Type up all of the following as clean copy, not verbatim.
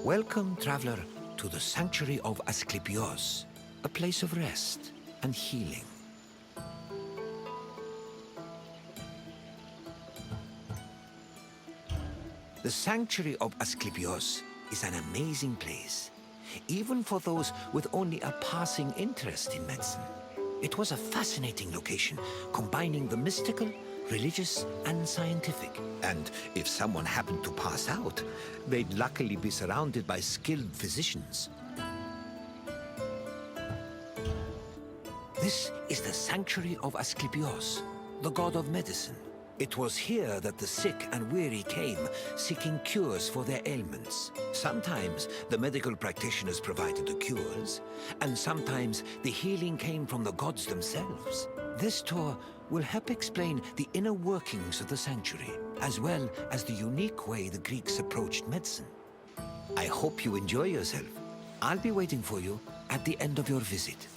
Welcome, traveler, to the sanctuary of Asclepios, a place of rest and healing. The sanctuary of Asclepios is an amazing place, even for those with only a passing interest in medicine. It was a fascinating location, combining the mystical, religious, and scientific. And if someone happened to pass out, they'd luckily be surrounded by skilled physicians. This is the sanctuary of Asclepios, the god of medicine. It was here that the sick and weary came, seeking cures for their ailments. Sometimes the medical practitioners provided the cures, and sometimes the healing came from the gods themselves. This tour will help explain the inner workings of the sanctuary, as well as the unique way the Greeks approached medicine. I hope you enjoy yourself. I'll be waiting for you at the end of your visit.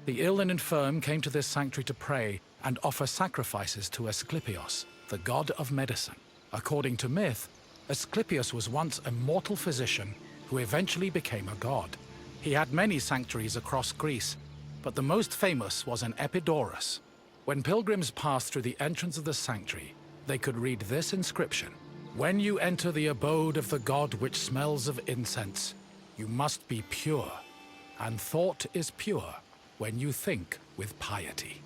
The ill and infirm came to this sanctuary to pray and offer sacrifices to Asclepios, the god of medicine. According to myth, Asclepios was once a mortal physician who eventually became a god. He had many sanctuaries across Greece, but the most famous was in Epidaurus. When pilgrims passed through the entrance of the sanctuary, they could read this inscription: "When you enter the abode of the god which smells of incense, you must be pure, and thought is pure when you think with piety."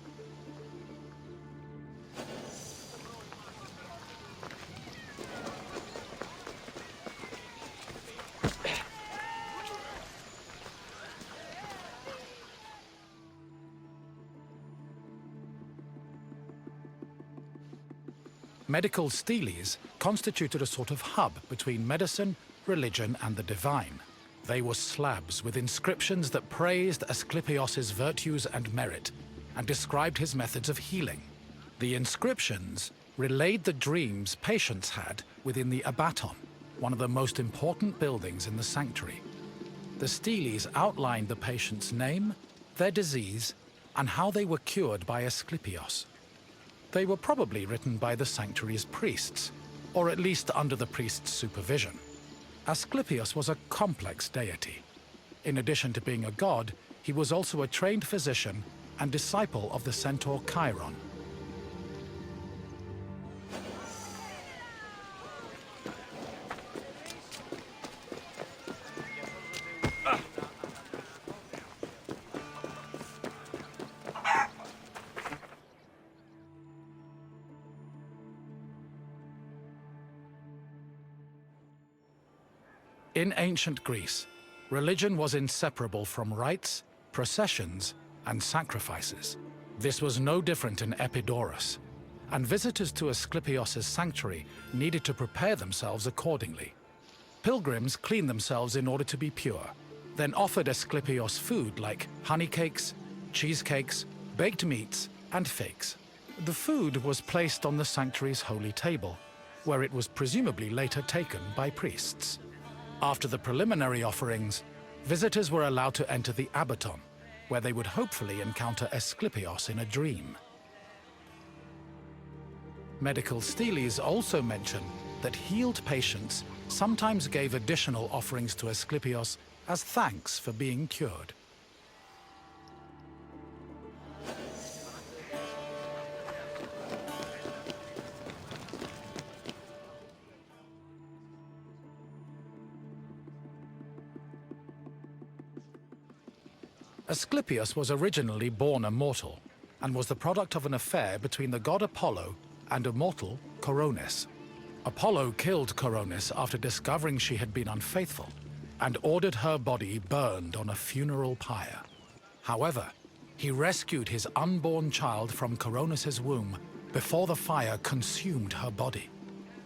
Medical steles constituted a sort of hub between medicine, religion, and the divine. They were slabs with inscriptions that praised Asclepios' virtues and merit, and described his methods of healing. The inscriptions relayed the dreams patients had within the abaton, one of the most important buildings in the sanctuary. The steles outlined the patient's name, their disease, and how they were cured by Asclepios. They were probably written by the sanctuary's priests, or at least under the priest's supervision. Asclepios was a complex deity. In addition to being a god, he was also a trained physician and disciple of the centaur Chiron. In ancient Greece, religion was inseparable from rites, processions, and sacrifices. This was no different in Epidaurus, and visitors to Asclepios' sanctuary needed to prepare themselves accordingly. Pilgrims cleaned themselves in order to be pure, then offered Asclepios food like honey cakes, cheesecakes, baked meats, and figs. The food was placed on the sanctuary's holy table, where it was presumably later taken by priests. After the preliminary offerings, visitors were allowed to enter the abaton, where they would hopefully encounter Asclepios in a dream. Medical steles also mention that healed patients sometimes gave additional offerings to Asclepios as thanks for being cured. Asclepios was originally born a mortal, and was the product of an affair between the god Apollo and a mortal, Coronis. Apollo killed Coronis after discovering she had been unfaithful, and ordered her body burned on a funeral pyre. However, he rescued his unborn child from Coronis' womb before the fire consumed her body.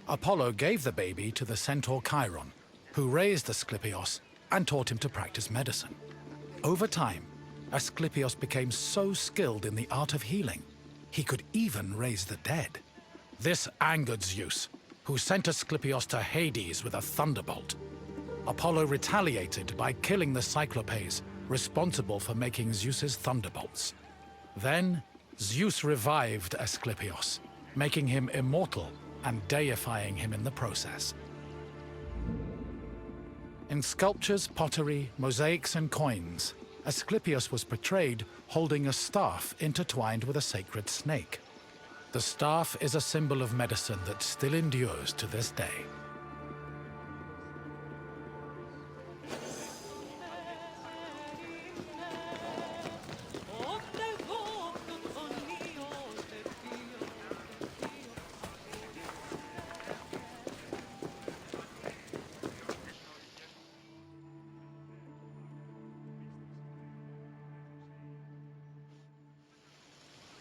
Apollo gave the baby to the centaur Chiron, who raised Asclepios and taught him to practice medicine. Over time, Asclepios became so skilled in the art of healing, he could even raise the dead. This angered Zeus, who sent Asclepios to Hades with a thunderbolt. Apollo retaliated by killing the Cyclopes responsible for making Zeus's thunderbolts. Then, Zeus revived Asclepios, making him immortal and deifying him in the process. In sculptures, pottery, mosaics, and coins, Asclepios was portrayed holding a staff intertwined with a sacred snake. The staff is a symbol of medicine that still endures to this day.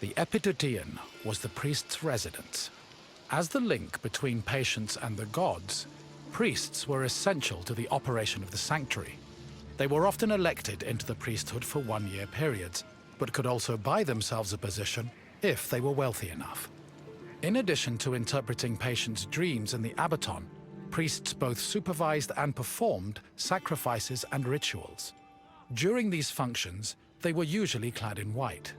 The Epitateon was the priest's residence. As the link between patients and the gods, priests were essential to the operation of the sanctuary. They were often elected into the priesthood for one-year periods, but could also buy themselves a position if they were wealthy enough. In addition to interpreting patients' dreams in the Abaton, priests both supervised and performed sacrifices and rituals. During these functions, they were usually clad in white.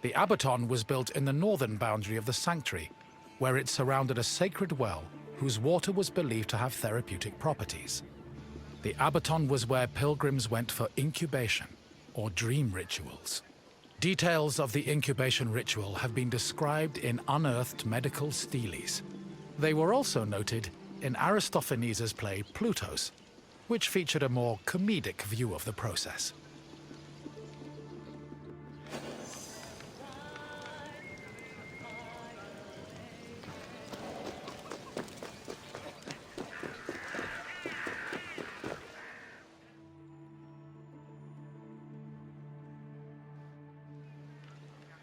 The Abaton was built in the northern boundary of the sanctuary, where it surrounded a sacred well whose water was believed to have therapeutic properties. The Abaton was where pilgrims went for incubation, or dream rituals. Details of the incubation ritual have been described in unearthed medical steles. They were also noted in Aristophanes' play Plutos, which featured a more comedic view of the process.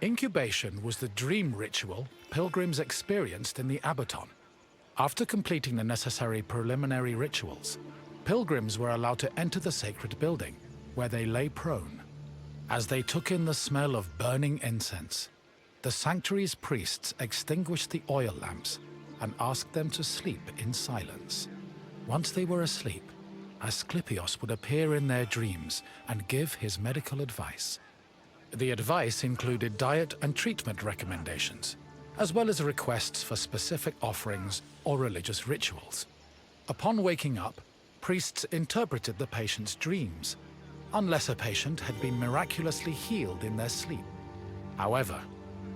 Incubation was the dream ritual pilgrims experienced in the Abaton. After completing the necessary preliminary rituals, pilgrims were allowed to enter the sacred building, where they lay prone. As they took in the smell of burning incense, the sanctuary's priests extinguished the oil lamps and asked them to sleep in silence. Once they were asleep, Asclepios would appear in their dreams and give his medical advice. The advice included diet and treatment recommendations, as well as requests for specific offerings or religious rituals. Upon waking up, priests interpreted the patient's dreams, unless a patient had been miraculously healed in their sleep. However,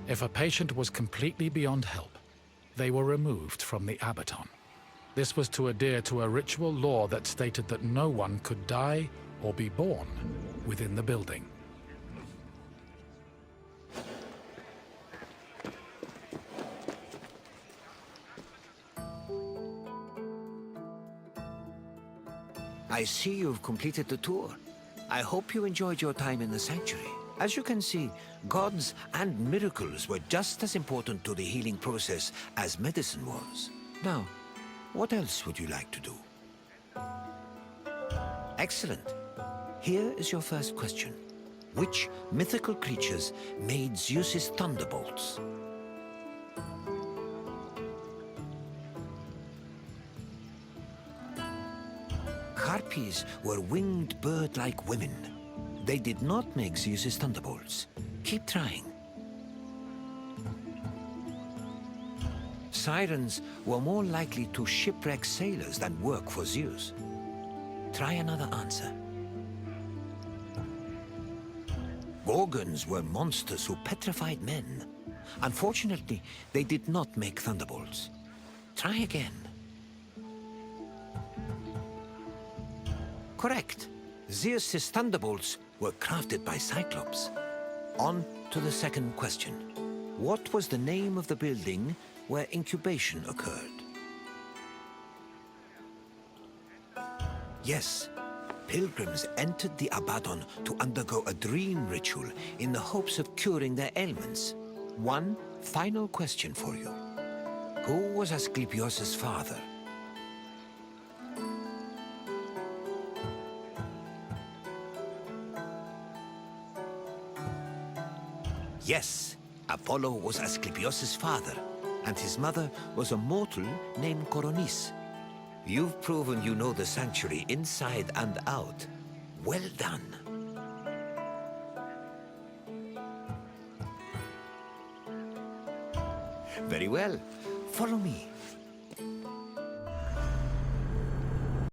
if a patient was completely beyond help, they were removed from the Abaton. This was to adhere to a ritual law that stated that no one could die or be born within the building. I see you've completed the tour. I hope you enjoyed your time in the sanctuary. As you can see, gods and miracles were just as important to the healing process as medicine was. Now, what else would you like to do? Excellent. Here is your first question. Which mythical creatures made Zeus's thunderbolts? Harpies were winged bird-like women. They did not make Zeus's thunderbolts. Keep trying. Sirens were more likely to shipwreck sailors than work for Zeus. Try another answer. Gorgons were monsters who petrified men. Unfortunately, they did not make thunderbolts. Try again. Correct. Zeus's thunderbolts were crafted by Cyclops. On to the second question. What was the name of the building where incubation occurred? Yes, pilgrims entered the Abaddon to undergo a dream ritual in the hopes of curing their ailments. One final question for you. Who was Asclepios' father? Yes, Apollo was Asclepios' father, and his mother was a mortal named Coronis. You've proven you know the sanctuary inside and out. Well done. Very well. Follow me.